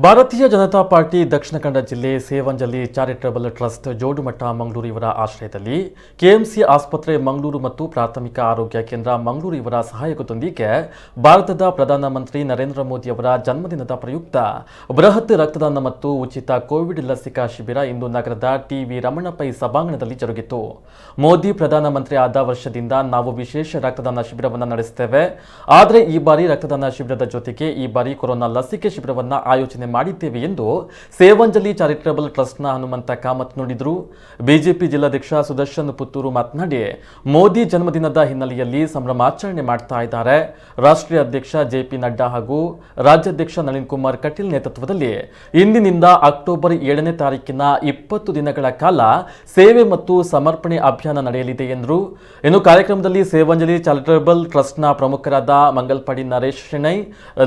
ಭಾರತೀಯ ಜನತಾ ಪಾರ್ಟಿ ದಕ್ಷಿಣ ಕನ್ನಡ ಜಿಲ್ಲೆ ಸೇವಂಜಲಿ charitable trust ಜೋಡುಮಟ್ಟ Mangaluru ಇವರ ಆಶ್ರಯದಲ್ಲಿ ಕೆಎಂಸಿ ಆಸ್ಪತ್ರೆ ಮಂಗಳೂರು ಮತ್ತು ಪ್ರಾಥಮಿಕ ಆರೋಗ್ಯ ಕೇಂದ್ರ ಮಂಗಳೂರು ಇವರ ಸಹಯೋಗದೊಂದಿಗೆ ಭಾರತದ ಪ್ರಧಾನಮಂತ್ರಿ ನರೇಂದ್ರ ಮೋದಿ ಅವರ ಜನ್ಮದಿನದ ಪ್ರಯುಕ್ತ ಬೃಹತ್ ರಕ್ತದಾನ ಮತ್ತು ಉಚಿತ ಕೋವಿಡ್ ಲಸಿಕಾ ಶಿಬಿರ ಇಂದು ನಗರದ ಟಿ.ವಿ. ರಮಣ ಪೈ ಸಭಾಂಗಣದಲ್ಲಿ ಜರುಗಿತು. ಮೋದಿ ಪ್ರಧಾನಮಂತ್ರಿ ಆದ ವರ್ಷದಿಂದ ನಾವು ವಿಶೇಷ ರಕ್ತದಾನ ಶಿಬಿರವನ್ನು ನಡೆಸುತ್ತೇವೆ. ಆದರೆ ಈ ಬಾರಿ ರಕ್ತದಾನ ಶಿಬಿರದ ಜೊತೆಗೆ ಈ ಬಾರಿ ಕೊರೋನಾ ಲಸಿಕೆ ಶಿಬಿರವನ್ನು ಆಯೋಜನೆ ಮಾಡಿದ್ದೇವೆ ಎಂದು ಸೇವಂಜಲಿ ಚಾರಿಟಬಲ್ ಟ್ರಸ್ಟ್ನ ಹನುಮಂತ ಕಾಮತ್ ನುಡಿದರು. ಬಿಜೆಪಿ ಜಿಲ್ಲಾಧ್ಯಕ್ಷ ಸುದರ್ಶನ್ ಪುತ್ತೂರು ಮಾತನಾಡಿ, ಮೋದಿ ಜನ್ಮದಿನದ ಹಿನ್ನೆಲೆಯಲ್ಲಿ ಸಂಭ್ರಮಾಚರಣೆ ಮಾಡ್ತಾ ಇದ್ದಾರೆ. ರಾಷ್ಟ್ರೀಯ ಅಧ್ಯಕ್ಷ ಜೆ.ಪಿ. ನಡ್ಡಾ ಹಾಗೂ ರಾಜ್ಯಾಧ್ಯಕ್ಷ ನಳಿನ್ ಕುಮಾರ್ ಕಟೀಲ್ ನೇತೃತ್ವದಲ್ಲಿ ಇಂದಿನಿಂದ ಅಕ್ಟೋಬರ್ 7ನೇ ತಾರೀಕಿನ 20 ದಿನಗಳ ಕಾಲ ಸೇವೆ ಮತ್ತು ಸಮರ್ಪಣೆ ಅಭಿಯಾನ ನಡೆಯಲಿದೆ ಎಂದರು. ಇನ್ನು ಕಾರ್ಯಕ್ರಮದಲ್ಲಿ ಸೇವಂಜಲಿ ಚಾರಿಟಬಲ್ ಟ್ರಸ್ಟ್ನ ಪ್ರಮುಖರಾದ ಮಂಗಲ್ಪಾಡಿ ನರೇಶ್ ಶೆಣೈ,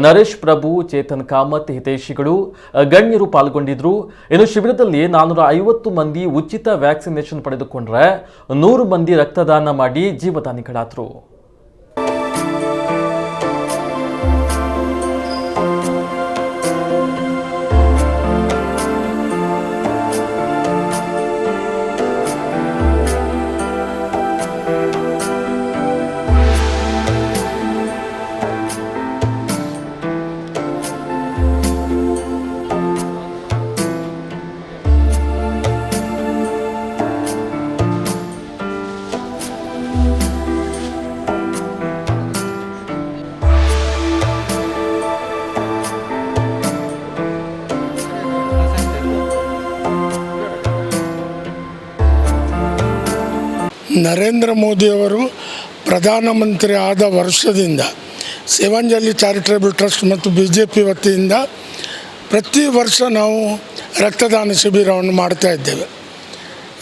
ನರೇಶ್ ಪ್ರಭು, ಚೇತನ್ ಕಾಮತ್, ಹಿತೈಷಿಗಳು ಗಣ್ಯರು ಪಾಲ್ಗೊಂಡಿದ್ರು. ಇನ್ನು ಶಿಬಿರದಲ್ಲಿ 450 ಮಂದಿ ಉಚಿತ ವ್ಯಾಕ್ಸಿನೇಷನ್ ಪಡೆದುಕೊಂಡ್ರೆ 100 ಮಂದಿ ರಕ್ತದಾನ ಮಾಡಿ ಜೀವದಾನಿಗಳಾದರು. ನರೇಂದ್ರ ಮೋದಿಯವರು ಪ್ರಧಾನಮಂತ್ರಿ ಆದ ವರ್ಷದಿಂದ ಸೇವಂಜಲಿ ಚಾರಿಟಬಲ್ ಟ್ರಸ್ಟ್ ಮತ್ತು BJP ವತಿಯಿಂದ ಪ್ರತಿ ವರ್ಷ ನಾವು ರಕ್ತದಾನ ಶಿಬಿರವನ್ನು ಮಾಡ್ತಾ ಇದ್ದೇವೆ.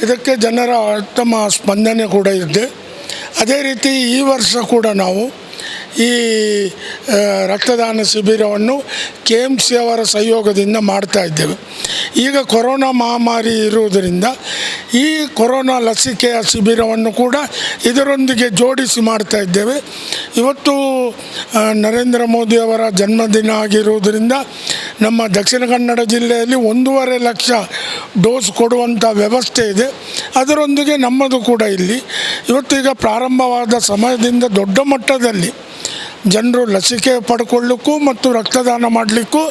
ಇದಕ್ಕೆ ಜನರ ಉತ್ತಮ ಸ್ಪಂದನೆ ಕೂಡ ಇದೆ. ಅದೇ ರೀತಿ ಈ ವರ್ಷ ಕೂಡ ನಾವು ಈ ರಕ್ತದಾನ ಶಿಬಿರವನ್ನು KMC ಅವರ ಸಹಯೋಗದಿಂದ ಮಾಡ್ತಾ ಇದ್ದೇವೆ. ಈಗ ಕೊರೋನಾ ಮಹಾಮಾರಿ ಇರುವುದರಿಂದ ಈ ಕೊರೋನಾ ಲಸಿಕೆಯ ಶಿಬಿರವನ್ನು ಕೂಡ ಇದರೊಂದಿಗೆ ಜೋಡಿಸಿ ಮಾಡ್ತಾ ಇದ್ದೇವೆ. ಇವತ್ತು ನರೇಂದ್ರ ಮೋದಿಯವರ ಜನ್ಮದಿನ ಆಗಿರುವುದರಿಂದ ನಮ್ಮ ದಕ್ಷಿಣ ಕನ್ನಡ ಜಿಲ್ಲೆಯಲ್ಲಿ 1.5 ಲಕ್ಷ ಡೋಸ್ ಕೊಡುವಂಥ ವ್ಯವಸ್ಥೆ ಇದೆ. ಅದರೊಂದಿಗೆ ನಮ್ಮದು ಕೂಡ ಇಲ್ಲಿ ಇವತ್ತೀಗ ಪ್ರಾರಂಭವಾದ ಸಮಯದಿಂದ ದೊಡ್ಡ ಮಟ್ಟದಲ್ಲಿ ಜನರು ಲಸಿಕೆ ಪಡ್ಕೊಳ್ಳಿಕ್ಕೂ ಮತ್ತು ರಕ್ತದಾನ ಮಾಡಲಿಕ್ಕೂ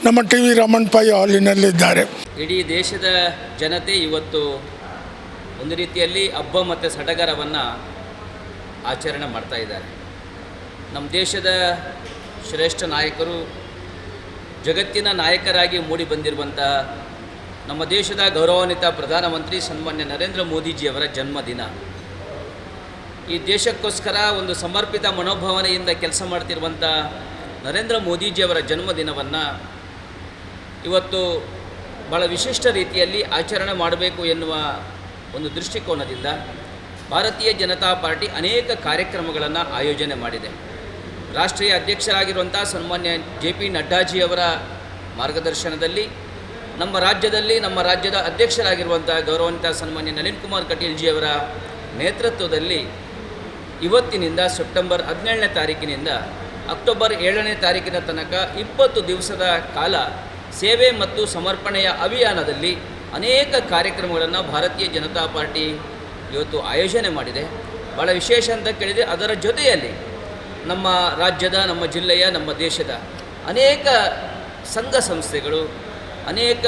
ನಮ್ಮ ಟಿ.ವಿ. ರಮಣ ಪೈ ಹಾಲಿನಲ್ಲಿದ್ದಾರೆ. ಇಡೀ ದೇಶದ ಜನತೆ ಇವತ್ತು ಒಂದು ರೀತಿಯಲ್ಲಿ ಹಬ್ಬ ಮತ್ತು ಸಡಗರವನ್ನು ಆಚರಣೆ ಮಾಡ್ತಾ ಇದ್ದಾರೆ. ನಮ್ಮ ದೇಶದ ಶ್ರೇಷ್ಠ ನಾಯಕರು, ಜಗತ್ತಿನ ನಾಯಕರಾಗಿ ಮೂಡಿ ಬಂದಿರುವಂಥ ನಮ್ಮ ದೇಶದ ಗೌರವಾನ್ವಿತ ಪ್ರಧಾನಮಂತ್ರಿ ಸನ್ಮಾನ್ಯ ನರೇಂದ್ರ ಮೋದಿಜಿಯವರ ಜನ್ಮದಿನ. ಈ ದೇಶಕ್ಕೋಸ್ಕರ ಒಂದು ಸಮರ್ಪಿತ ಮನೋಭಾವನೆಯಿಂದ ಕೆಲಸ ಮಾಡ್ತಿರುವಂಥ ನರೇಂದ್ರ ಮೋದಿಜಿಯವರ ಜನ್ಮದಿನವನ್ನು ಇವತ್ತು ಭಾಳ ವಿಶಿಷ್ಟ ರೀತಿಯಲ್ಲಿ ಆಚರಣೆ ಮಾಡಬೇಕು ಎನ್ನುವ ಒಂದು ದೃಷ್ಟಿಕೋನದಿಂದ ಭಾರತೀಯ ಜನತಾ ಪಾರ್ಟಿ ಅನೇಕ ಕಾರ್ಯಕ್ರಮಗಳನ್ನು ಆಯೋಜನೆ ಮಾಡಿದೆ. ರಾಷ್ಟ್ರೀಯ ಅಧ್ಯಕ್ಷರಾಗಿರುವಂಥ ಸನ್ಮಾನ್ಯ ಜೆ.ಪಿ. ನಡ್ಡಾಜಿಯವರ ಮಾರ್ಗದರ್ಶನದಲ್ಲಿ ನಮ್ಮ ರಾಜ್ಯದ ಅಧ್ಯಕ್ಷರಾಗಿರುವಂಥ ಗೌರವಾನ್ವಿತ ಸನ್ಮಾನ್ಯ ನಳಿನ್ ಕುಮಾರ್ ಕಟೀಲ್ಜಿಯವರ ನೇತೃತ್ವದಲ್ಲಿ ಇವತ್ತಿನಿಂದ ಸೆಪ್ಟೆಂಬರ್ 17ನೇ ತಾರೀಕಿನಿಂದ ಅಕ್ಟೋಬರ್ 7ನೇ ತಾರೀಕಿನ ತನಕ 20 ದಿವಸದ ಕಾಲ ಸೇವೆ ಮತ್ತು ಸಮರ್ಪಣೆಯ ಅಭಿಯಾನದಲ್ಲಿ ಅನೇಕ ಕಾರ್ಯಕ್ರಮಗಳನ್ನು ಭಾರತೀಯ ಜನತಾ ಪಾರ್ಟಿ ಇವತ್ತು ಆಯೋಜನೆ ಮಾಡಿದೆ. ಭಾಳ ವಿಶೇಷ ಅಂತ ಕೇಳಿದರೆ ಅದರ ಜೊತೆಯಲ್ಲಿ ನಮ್ಮ ರಾಜ್ಯದ, ನಮ್ಮ ಜಿಲ್ಲೆಯ, ನಮ್ಮ ದೇಶದ ಅನೇಕ ಸಂಘ ಸಂಸ್ಥೆಗಳು, ಅನೇಕ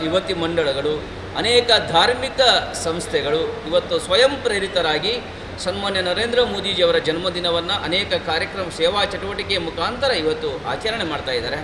ಯುವತಿ ಮಂಡಳಗಳು, ಅನೇಕ ಧಾರ್ಮಿಕ ಸಂಸ್ಥೆಗಳು ಇವತ್ತು ಸ್ವಯಂ ಪ್ರೇರಿತರಾಗಿ ಸನ್ಮಾನ್ಯ ನರೇಂದ್ರ ಮೋದಿಜಿಯವರ ಜನ್ಮದಿನವನ್ನು ಅನೇಕ ಕಾರ್ಯಕ್ರಮ ಸೇವಾ ಚಟುವಟಿಕೆಯ ಮುಖಾಂತರ ಇವತ್ತು ಆಚರಣೆ ಮಾಡ್ತಾ ಇದ್ದಾರೆ.